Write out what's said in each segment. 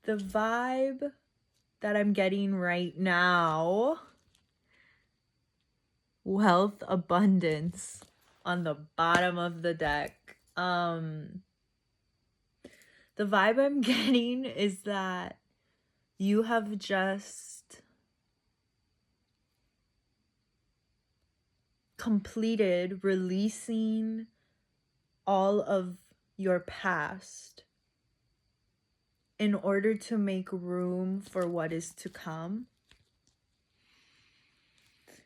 The vibe that I'm getting right now, wealth abundance on the bottom of the deck. The vibe I'm getting is that you have just completed releasing all of your past in order to make room for what is to come.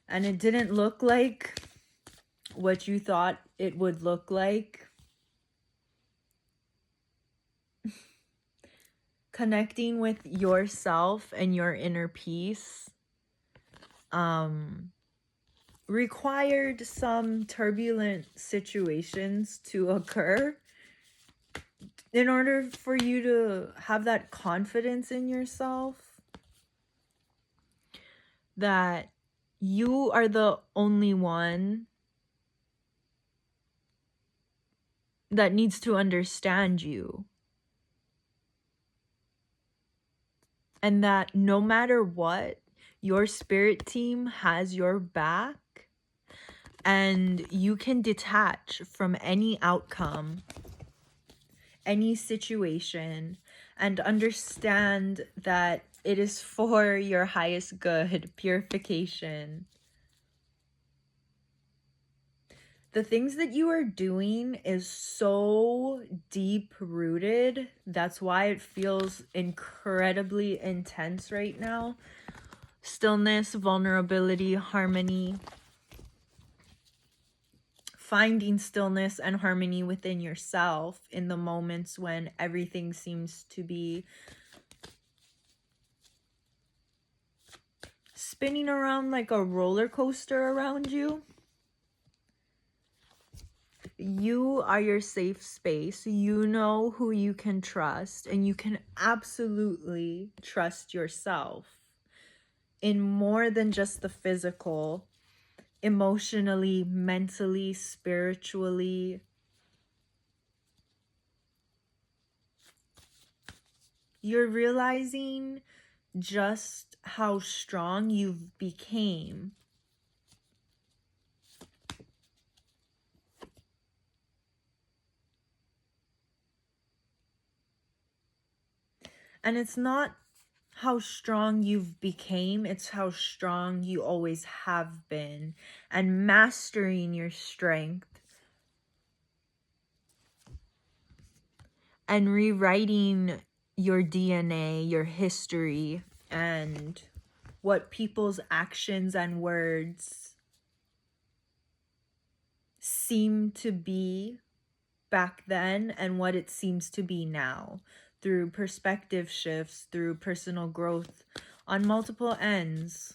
And it didn't look like what you thought it would look like. Connecting with yourself and your inner peace required some turbulent situations to occur in order for you to have that confidence in yourself that you are the only one that needs to understand you. And that no matter what, your spirit team has your back and you can detach from any outcome, any situation, and understand that it is for your highest good, purification. The things that you are doing is so deep rooted. That's why it feels incredibly intense right now. Stillness, vulnerability, harmony. Finding stillness and harmony within yourself in the moments when everything seems to be spinning around like a roller coaster around you. You are your safe space. You know who you can trust, and you can absolutely trust yourself in more than just the physical, emotionally, mentally, spiritually. You're realizing just how strong you've became. And it's not how strong you've became, it's how strong you always have been. And mastering your strength and rewriting your DNA, your history, and what people's actions and words seem to be back then and what it seems to be now, through perspective shifts, through personal growth on multiple ends,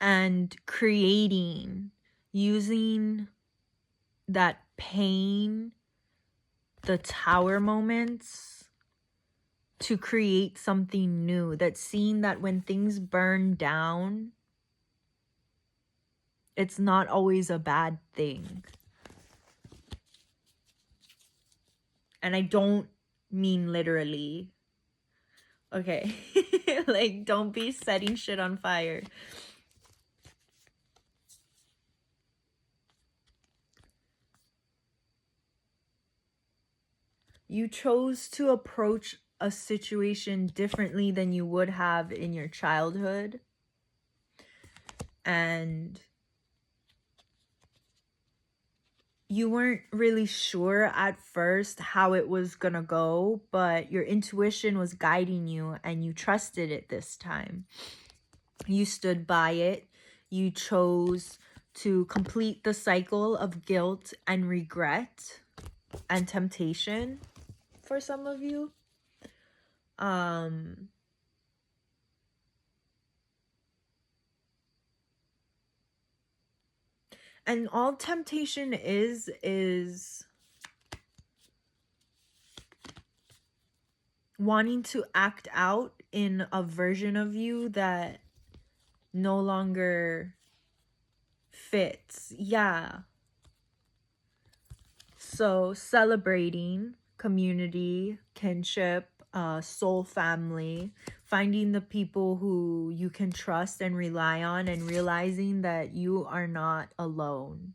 and creating, using that pain, the tower moments, to create something new. That seeing that when things burn down, it's not always a bad thing. And I don't mean literally. Okay. Like, don't be setting shit on fire. You chose to approach a situation differently than you would have in your childhood. And you weren't really sure at first how it was gonna go, but your intuition was guiding you and you trusted it this time. You stood by it. You chose to complete the cycle of guilt and regret and temptation for some of you. And all temptation is wanting to act out in a version of you that no longer fits. Yeah. So celebrating community, kinship, soul family, finding the people who you can trust and rely on, and realizing that you are not alone.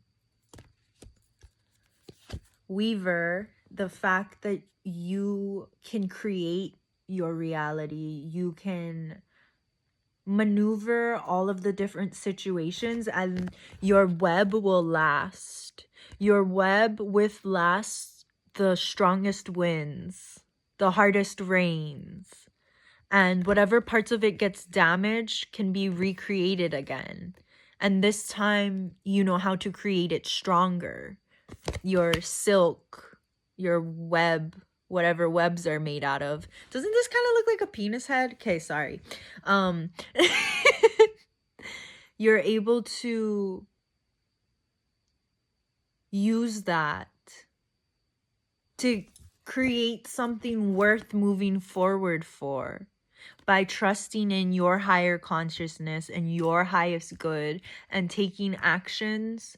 Weaver, the fact that you can create your reality, you can maneuver all of the different situations, and your web will last. Your web lasts the strongest winds, the hardest rains, and whatever parts of it gets damaged can be recreated again. And this time you know how to create it stronger. Your silk, your web, whatever webs are made out of. Doesn't this kind of look like a penis head? Okay, sorry. You're able to use that to create something worth moving forward for, by trusting in your higher consciousness and your highest good, and taking actions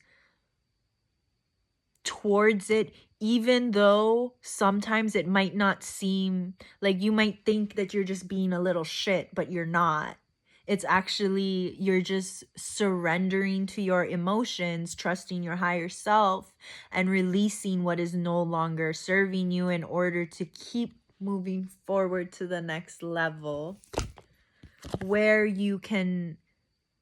towards it, even though sometimes it might not seem like, you might think that you're just being a little shit, but you're not. It's actually, you're just surrendering to your emotions, trusting your higher self, and releasing what is no longer serving you in order to keep moving forward to the next level, where you can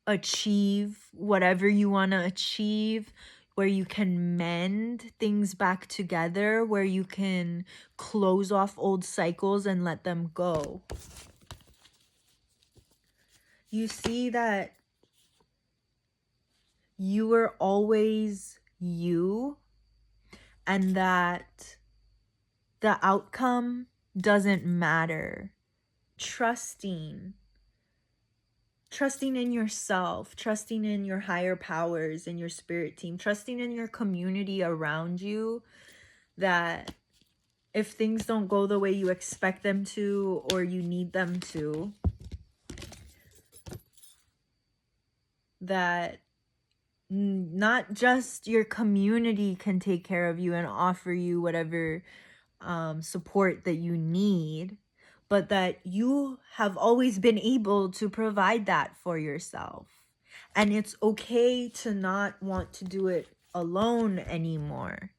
achieve whatever you want to achieve, where you can mend things back together, where you can close off old cycles and let them go. You see that you were always you, and that the outcome doesn't matter. Trusting in yourself, trusting in your higher powers, in your spirit team, trusting in your community around you, that if things don't go the way you expect them to or you need them to, that not just your community can take care of you and offer you whatever support that you need, but that you have always been able to provide that for yourself. And it's okay to not want to do it alone anymore.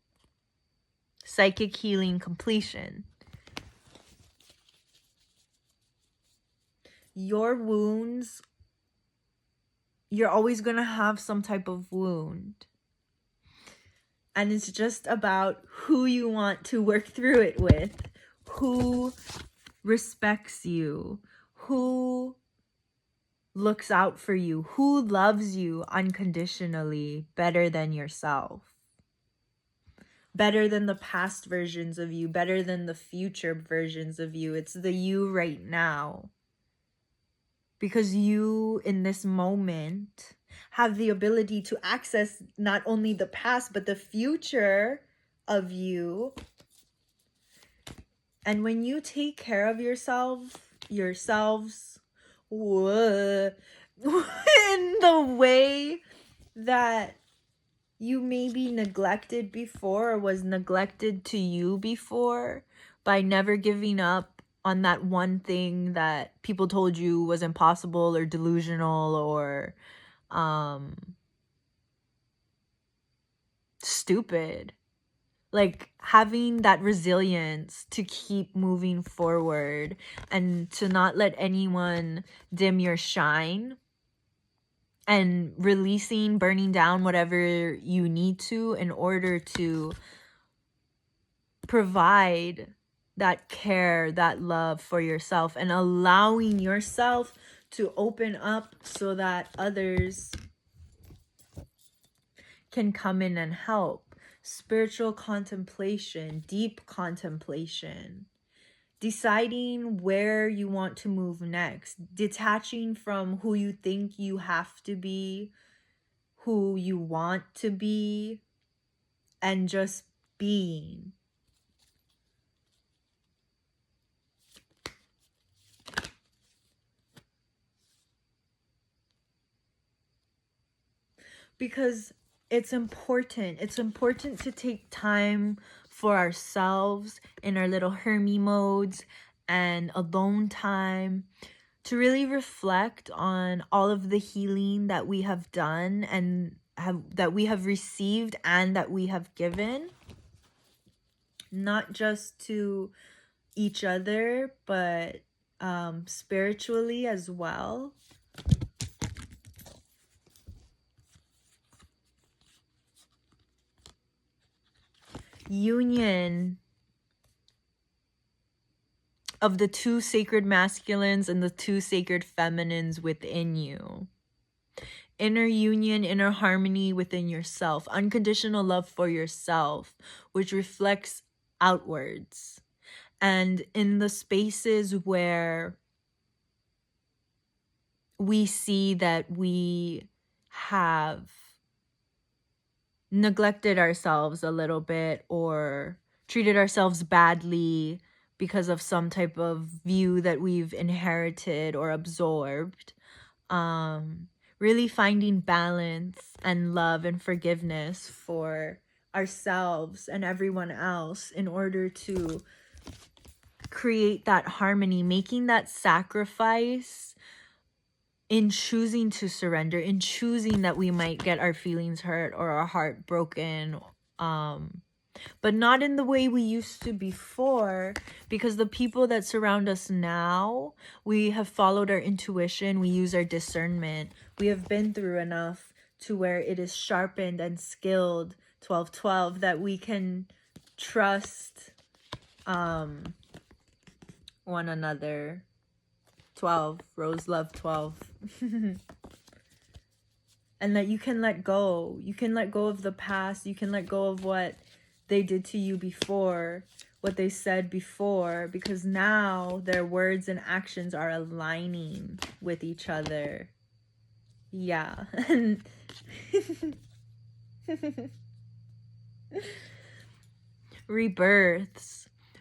Psychic healing completion. Your wounds, you're always going to have some type of wound. And it's just about who you want to work through it with, who respects you, who looks out for you, who loves you unconditionally better than yourself, better than the past versions of you, better than the future versions of you. It's the you right now. Because you, in this moment, have the ability to access not only the past, but the future of you. And when you take care of yourselves, in the way that you maybe neglected before, or was neglected to you before, by never giving up on that one thing that people told you was impossible or delusional or stupid. Like, having that resilience to keep moving forward and to not let anyone dim your shine, and releasing, burning down whatever you need to in order to provide that care, that love for yourself, and allowing yourself to open up so that others can come in and help. Spiritual contemplation, deep contemplation, deciding where you want to move next, detaching from who you think you have to be, who you want to be, and just being. Because it's important. It's important to take time for ourselves in our little Hermie modes and alone time to really reflect on all of the healing that we have done and that we have received and that we have given, not just to each other, but spiritually as well. Union of the two sacred masculines and the two sacred feminines within you. Inner union, inner harmony within yourself. Unconditional love for yourself, which reflects outwards. And in the spaces where we see that we have neglected ourselves a little bit or treated ourselves badly because of some type of view that we've inherited or absorbed, really finding balance and love and forgiveness for ourselves and everyone else in order to create that harmony, making that sacrifice in choosing to surrender, in choosing that we might get our feelings hurt or our heart broken, but not in the way we used to before, because the people that surround us now, we have followed our intuition, we use our discernment, we have been through enough to where it is sharpened and skilled 1212 that we can trust one another. 12, Rose Love 12. And that you can let go. You can let go of the past. You can let go of what they did to you before, what they said before, because now their words and actions are aligning with each other. Yeah. Rebirths.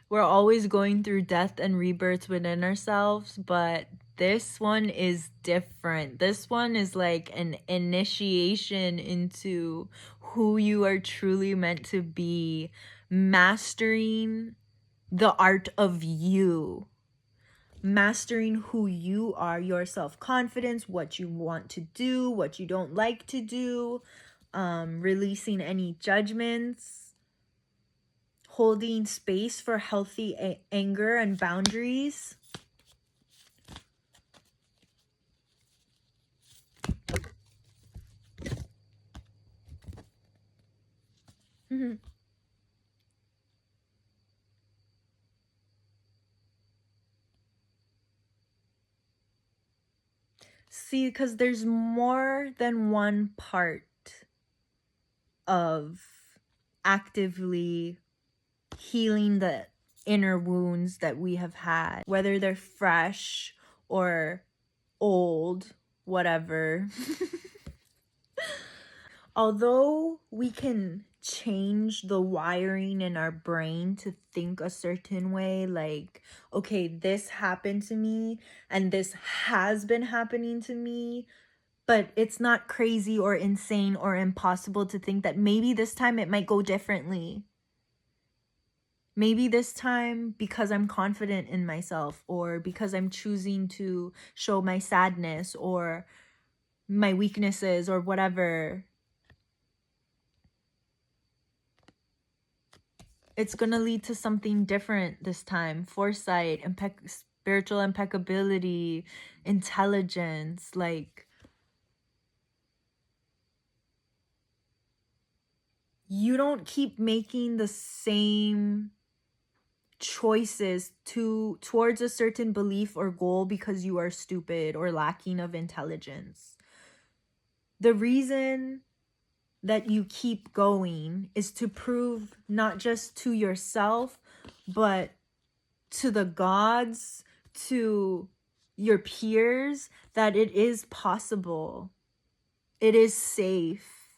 We're always going through death and rebirths within ourselves, but this one is different. This one is like an initiation into who you are truly meant to be, mastering the art of you, mastering who you are, your self-confidence, what you want to do, what you don't like to do, releasing any judgments, holding space for healthy anger and boundaries. See, because there's more than one part of actively healing the inner wounds that we have had, whether they're fresh or old, whatever. Although we can change the wiring in our brain to think a certain way, like, okay, this happened to me and this has been happening to me, but it's not crazy or insane or impossible to think that maybe this time it might go differently. Maybe this time, because I'm confident in myself, or because I'm choosing to show my sadness or my weaknesses or whatever, it's gonna lead to something different this time. Foresight, spiritual impeccability, intelligence. Like, you don't keep making the same choices towards a certain belief or goal because you are stupid or lacking of intelligence. The reason that you keep going is to prove not just to yourself, but to the gods, to your peers, that it is possible. It is safe.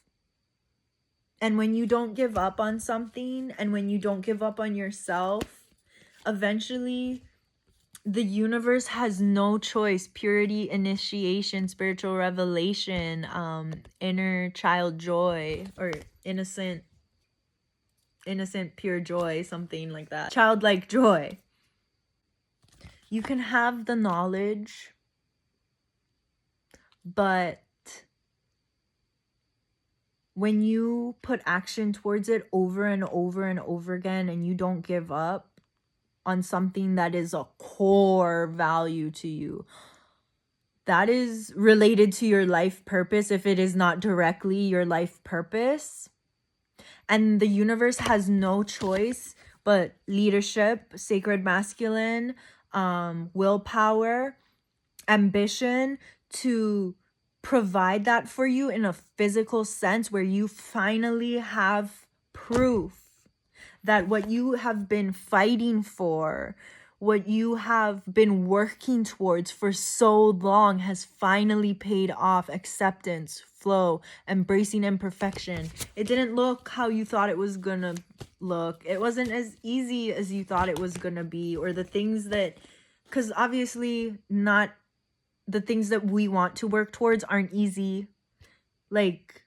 And when you don't give up on something, and when you don't give up on yourself, eventually the universe has no choice. Purity, initiation, spiritual revelation, inner child joy, or innocent pure joy, something like that. Childlike joy. You can have the knowledge, but when you put action towards it over and over and over again, and you don't give up on something that is a core value to you, that is related to your life purpose, if it is not directly your life purpose. And the universe has no choice but leadership, sacred masculine, willpower, ambition to provide that for you in a physical sense, where you finally have proof that what you have been fighting for, what you have been working towards for so long, has finally paid off. Acceptance, flow, embracing imperfection. It didn't look how you thought it was gonna look. It wasn't as easy as you thought it was gonna be, or the things that, because obviously not the things that we want to work towards aren't easy. Like,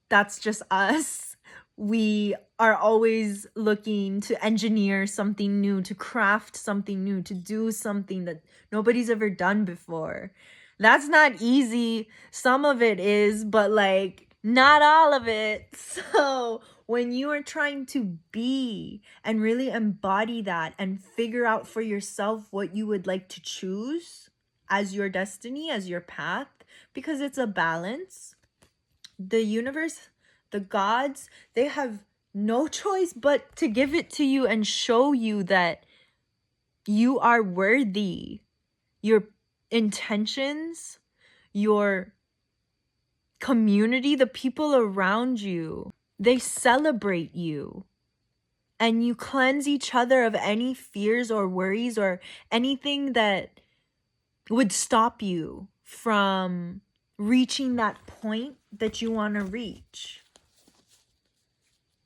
that's just us. We are always looking to engineer something new, to craft something new, to do something that nobody's ever done before. That's not easy. Some of it is, but like not all of it. So when you are trying to be and really embody that and figure out for yourself what you would like to choose as your destiny, as your path, because it's a balance, the universe, the gods, they have no choice but to give it to you and show you that you are worthy. Your intentions, your community, the people around you, they celebrate you. And you cleanse each other of any fears or worries or anything that would stop you from reaching that point that you want to reach.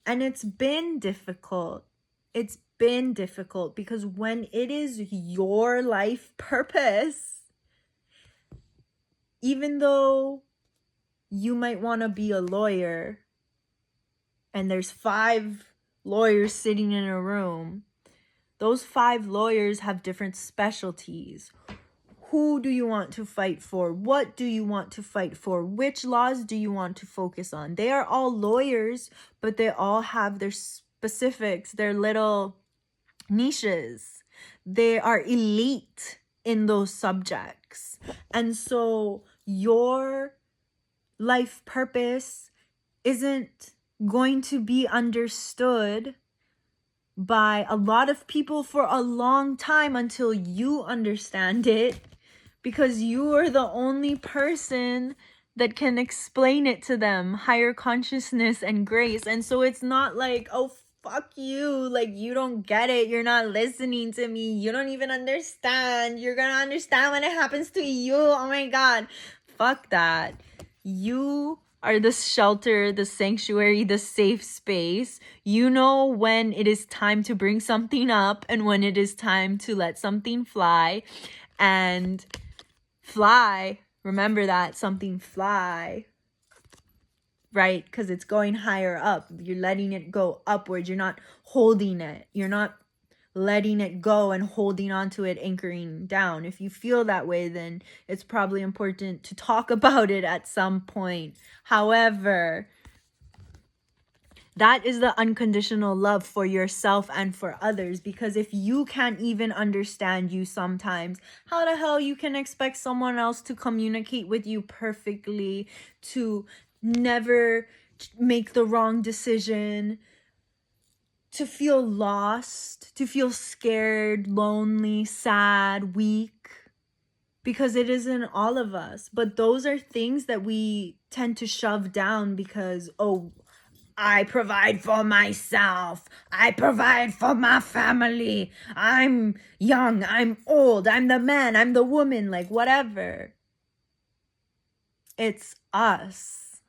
And it's been difficult. It's been difficult because when it is your life purpose, even though you might want to be a lawyer and there's 5 lawyers sitting in a room, those 5 lawyers have different specialties. Who do you want to fight for? What do you want to fight for? Which laws do you want to focus on? They are all lawyers, but they all have their specifics, their little niches. They are elite in those subjects. And so your life purpose isn't going to be understood by a lot of people for a long time until you understand it, because you are the only person that can explain it to them. Higher consciousness and grace. And so it's not like, oh, fuck you, like you don't get it, you're not listening to me, you don't even understand, you're gonna understand when it happens to you, oh my god. Fuck that. You are the shelter, the sanctuary, the safe space. You know when it is time to bring something up and when it is time to let something fly. And fly, remember that, something fly, right? Because it's going higher up. You're letting it go upwards. You're not holding it. You're not letting it go and holding on to it, anchoring down. If you feel that way, then it's probably important to talk about it at some point. However, that is the unconditional love for yourself and for others. Because if you can't even understand you sometimes, how the hell you can expect someone else to communicate with you perfectly, to never make the wrong decision, to feel lost, to feel scared, lonely, sad, weak? Because it isn't all of us. But those are things that we tend to shove down because, oh, I provide for myself. I provide for my family. I'm young. I'm old. I'm the man. I'm the woman. Like, whatever. It's us.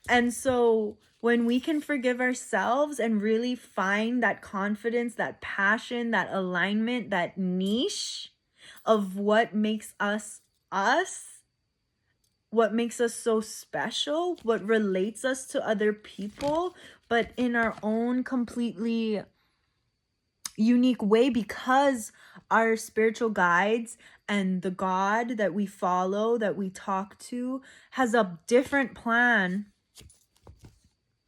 And so When we can forgive ourselves and really find that confidence, that passion, that alignment, that niche of what makes us us, what makes us so special, what relates us to other people, but in our own completely unique way, because our spiritual guides and the God that we follow, that we talk to, has a different plan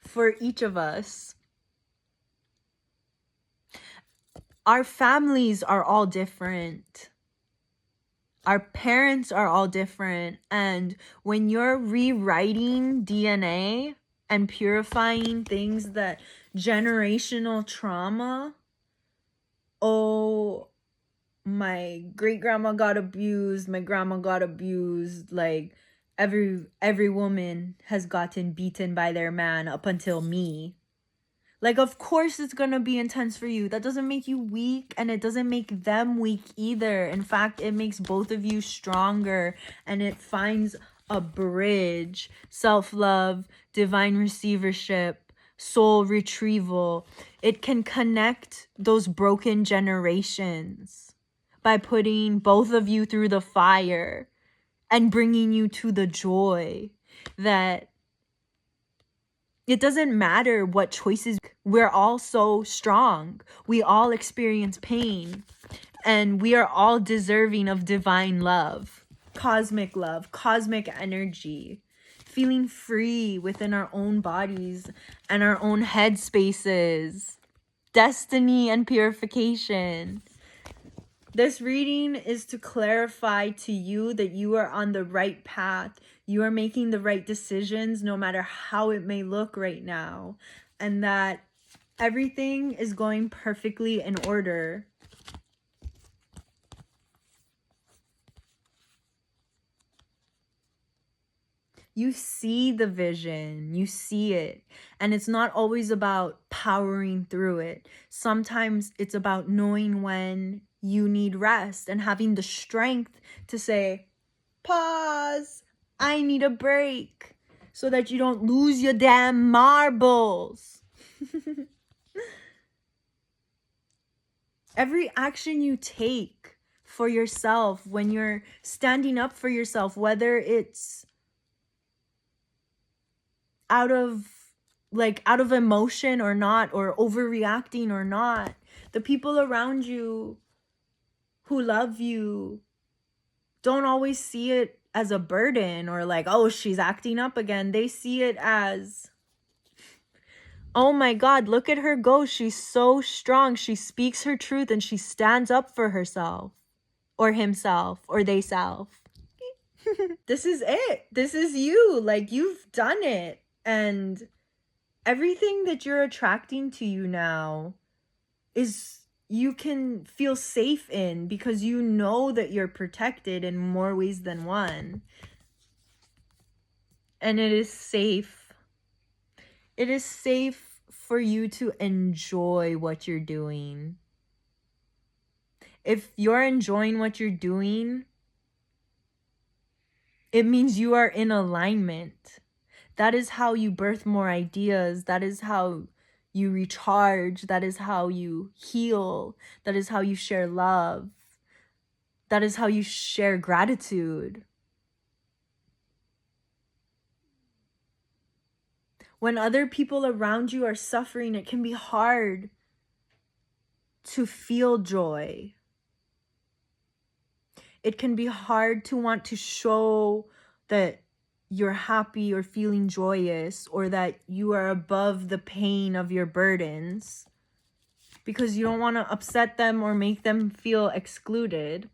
for each of us. Our families are all different. Our parents are all different. And when you're rewriting DNA and purifying things that generational trauma, oh, my great grandma got abused, my grandma got abused, like every woman has gotten beaten by their man up until me. Like, of course it's gonna be intense for you. That doesn't make you weak, and it doesn't make them weak either. In fact, it makes both of you stronger, and it finds a bridge. Self-love, divine receivership, soul retrieval. It can connect those broken generations by putting both of you through the fire and bringing you to the joy that it doesn't matter what choices. We're all so strong. We all experience pain, and we are all deserving of divine love, cosmic energy, feeling free within our own bodies and our own head spaces, destiny and purification. This reading is to clarify to you that you are on the right path. You are making the right decisions, no matter how it may look right now. And that everything is going perfectly in order. You see the vision, you see it. And it's not always about powering through it. Sometimes it's about knowing when you need rest and having the strength to say, pause, I need a break, so that you don't lose your damn marbles. Every action you take for yourself, when you're standing up for yourself, whether it's out of emotion or not, or overreacting or not, the people around you who love you don't always see it as a burden or like, oh, she's acting up again. They see it as, oh my God, look at her go. She's so strong. She speaks her truth and she stands up for herself or himself or they self. This is it. This is you. Like, you've done it. And everything that you're attracting to you now is you can feel safe in, because you know that you're protected in more ways than one. And it is safe. It is safe for you to enjoy what you're doing. If you're enjoying what you're doing, it means you are in alignment. That is how you birth more ideas. That is how you recharge. That is how you heal. That is how you share love. That is how you share gratitude. When other people around you are suffering, it can be hard to feel joy. It can be hard to want to show that you're happy or feeling joyous, or that you are above the pain of your burdens, because you don't want to upset them or make them feel excluded.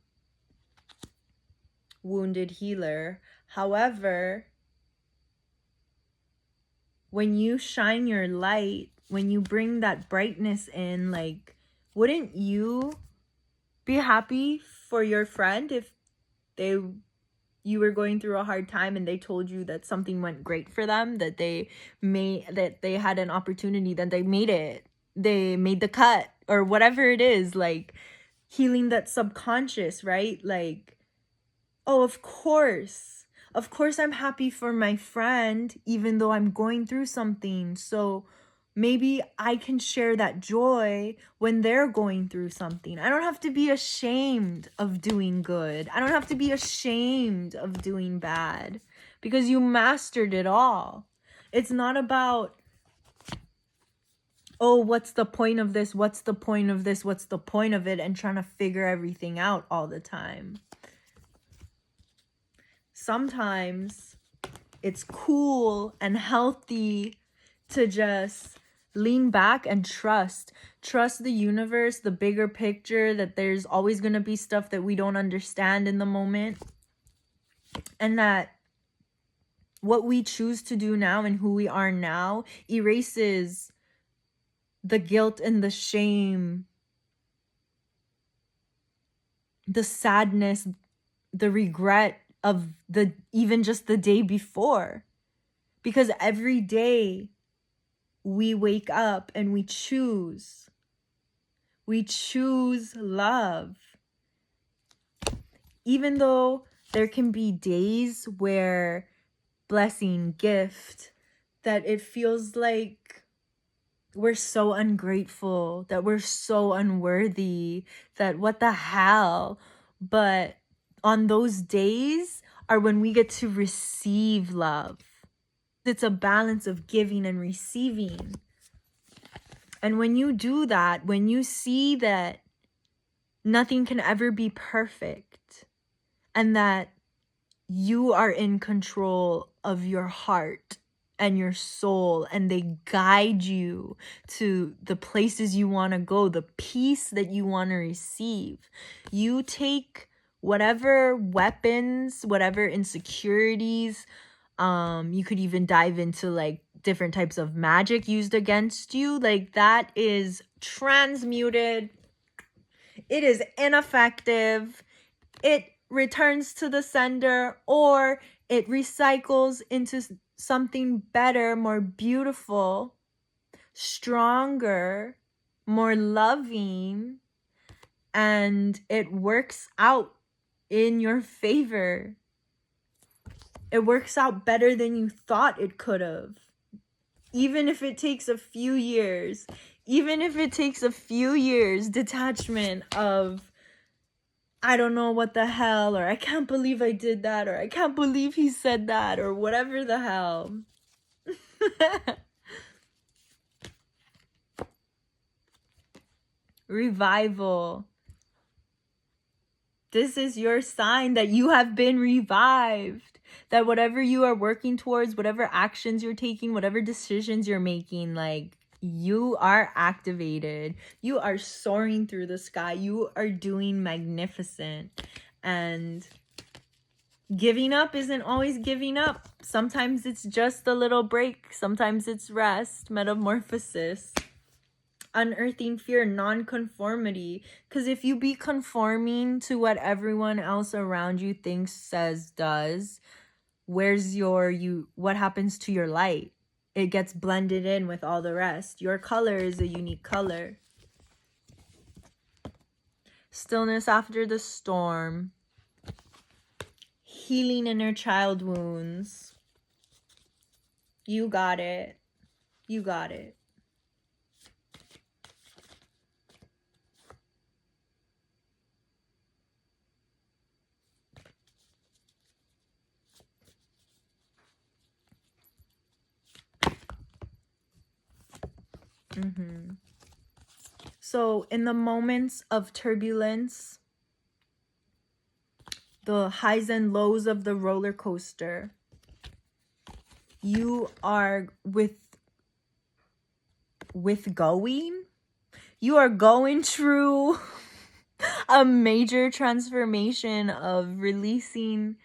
Wounded healer. However, when you shine your light, when you bring that brightness in, like, wouldn't you be happy for your friend if you were going through a hard time and they told you that something went great for them, that they had an opportunity, that they made it, they made the cut, or whatever it is, like healing that subconscious, right? Like, oh, of course Of course, I'm happy for my friend, even though I'm going through something. So maybe I can share that joy when they're going through something. I don't have to be ashamed of doing good. I don't have to be ashamed of doing bad because you mastered it all. It's not about, oh, what's the point of this? What's the point of this? What's the point of it? And trying to figure everything out all the time. Sometimes it's cool and healthy to just lean back and trust the universe, the bigger picture, that there's always going to be stuff that we don't understand in the moment, and that what we choose to do now and who we are now erases the guilt and the shame, the sadness, the regret of the even just the day before. Because every day we wake up and we choose love. Even though there can be days where blessing, gift, that it feels like we're so ungrateful, that we're so unworthy, that what the hell. But on those days are when we get to receive love. It's a balance of giving and receiving. And when you do that, when you see that nothing can ever be perfect and that you are in control of your heart and your soul, and they guide you to the places you want to go, the peace that you want to receive, you take whatever weapons, whatever insecurities, you could even dive into like different types of magic used against you, like that is transmuted. It is ineffective. It returns to the sender, or it recycles into something better, more beautiful, stronger, more loving, and it works out in your favor. It works out better than you thought it could have. Even if it takes a few years, detachment of, I don't know what the hell, or I can't believe I did that, or I can't believe he said that, or whatever the hell. Revival. This is your sign that you have been revived. That whatever you are working towards, whatever actions you're taking, whatever decisions you're making, like, you are activated. You are soaring through the sky. You are doing magnificent. And giving up isn't always giving up. Sometimes it's just a little break. Sometimes it's rest, metamorphosis, unearthing fear, non-conformity. Because if you be conforming to what everyone else around you thinks, says, does, what happens to your light? It gets blended in with all the rest. Your color is a unique color. Stillness after the storm. Healing inner child wounds. You got it. You got it. So in the moments of turbulence, the highs and lows of the roller coaster, you are you are going through a major transformation of releasing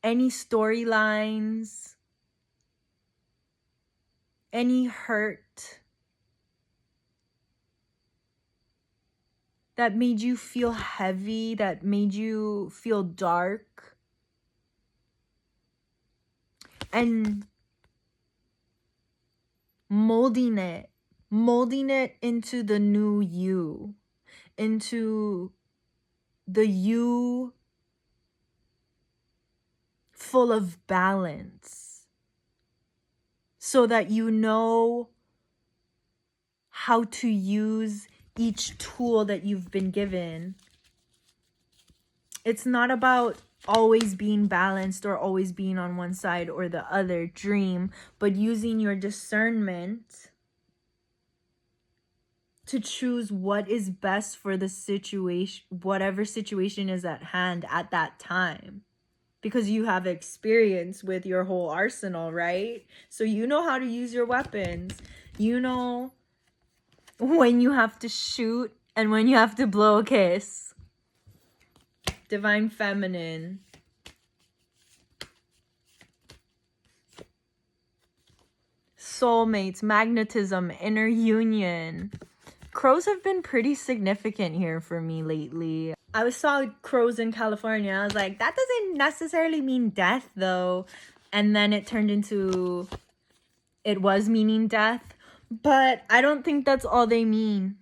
any storylines, any hurt that made you feel heavy, that made you feel dark, and molding it into the new you, into the you full of balance, so that you know how to use each tool that you've been given. It's not about always being balanced or always being on one side or the other dream, but using your discernment to choose what is best for the situation, whatever situation is at hand at that time. Because you have experience with your whole arsenal, right? So you know how to use your weapons. You know when you have to shoot and when you have to blow a kiss. Divine Feminine. Soulmates, magnetism, inner union. Crows have been pretty significant here for me lately. I saw crows in California. I was like, that doesn't necessarily mean death though. And then it turned into, it was meaning death. But I don't think that's all they mean.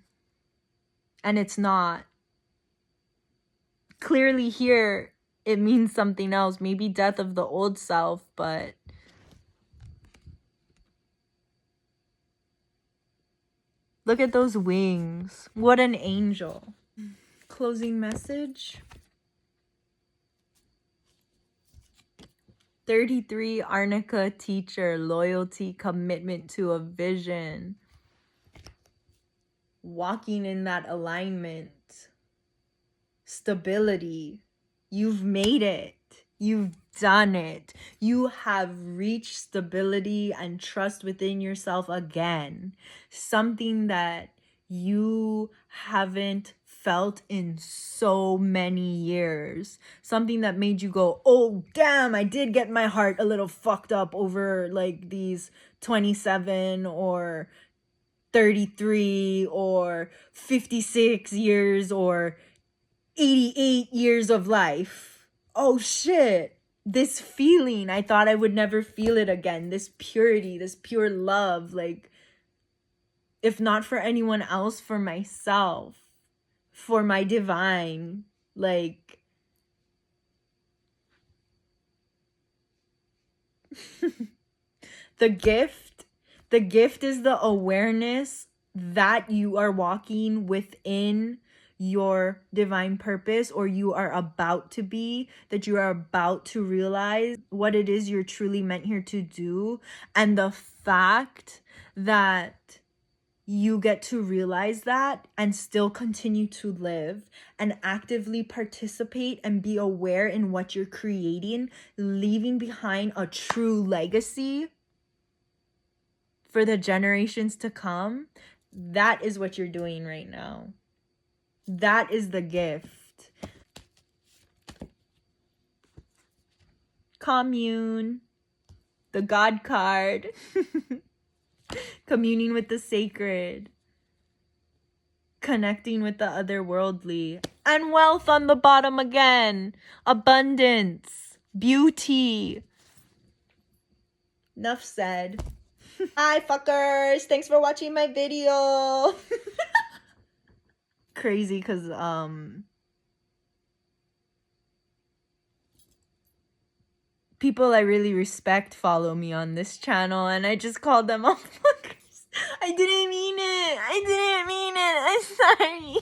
And it's not. Clearly here, it means something else. Maybe death of the old self, but look at those wings. What an angel. Closing message. 33, Arnica teacher, loyalty, commitment to a vision. Walking in that alignment. Stability. You've made it. You've done it. You have reached stability and trust within yourself again. Something that you haven't felt in so many years. Something that made you go, oh damn, I did get my heart a little fucked up over like these 27 or 33 or 56 years or 88 years of life. Oh shit. This feeling, I thought I would never feel it again. This purity, this pure love. Like, if not for anyone else, for myself, for my divine. Like, the gift is the awareness that you are walking within your divine purpose, or you are about to be, that you are about to realize what it is you're truly meant here to do. And the fact that you get to realize that and still continue to live and actively participate and be aware in what you're creating, leaving behind a true legacy for the generations to come. That is what you're doing right now. That is the gift. Commune. The God card. Communing with the sacred. Connecting with the otherworldly. And wealth on the bottom again. Abundance. Beauty. Enough said. Hi fuckers. Thanks for watching my video. Crazy because people I really respect follow me on this channel, and I just called them all fuckers. I didn't mean it. I'm sorry.